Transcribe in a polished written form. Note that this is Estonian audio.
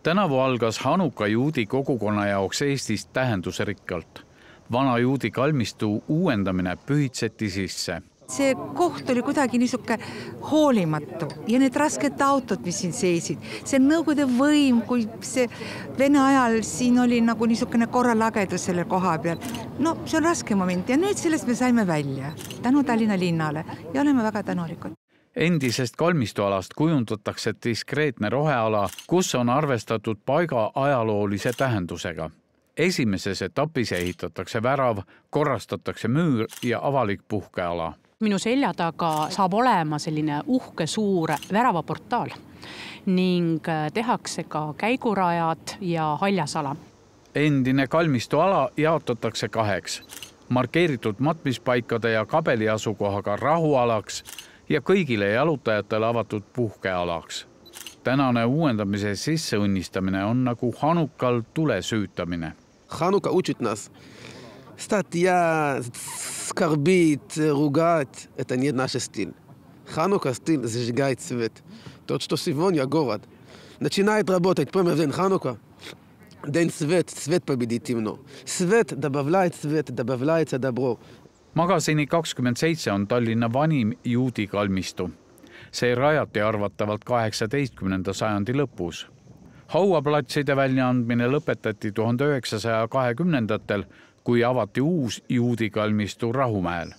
Tänavu algas Hanuka juudi kogukonna jaoks Eestis tähendusrikkalt. Vana juudi kalmistu uuendamine pühitseti sisse. See koht oli kuidagi niisuke hoolimatu ja need rasked autod, mis siin seisid. See Nõukogude võim, kui see Vene ajal siin oli nagu niisugune korralagedus selle koha peal. No see on raske moment ja nüüd sellest me saime välja tänu Tallinna linnale ja oleme väga tänulikud. Endisest kalmistualast kujundatakse diskreetne roheala, kus on arvestatud paiga ajaloolise tähendusega. Esimeses etapis ehitatakse värav, korrastatakse müür ja avalik puhkeala. Minu selja taga saab olema selline uhke suur väravaportaal ning tehakse ka käigurajad ja haljasala. Endine kalmistuala jaotatakse kaheks, markeeritud matmispaikade ja kabeli asukohaga rahualaks ja kõigile jalutajatele avatud puhkealaks. Tänane uuendamise sisseõnnistamine on nagu Hanukal tule süütamine. Hanuka учит нас стать скорбит, ругать. Это не наш стиль. Ханука стиль зажигает свет. Тот, что сегодня город начинает работать прямо в день Ханука. День свет, свет победит темно. Свет добавляет свет, добавляется добро. Magasini 27 on Tallinna vanim juudi kalmistu. See rajati arvatavalt 18. sajandi lõpus. Hauaplatside väljaandmine lõpetati 1920-ndatel, kui avati uus juudi kalmistu Rahumäel.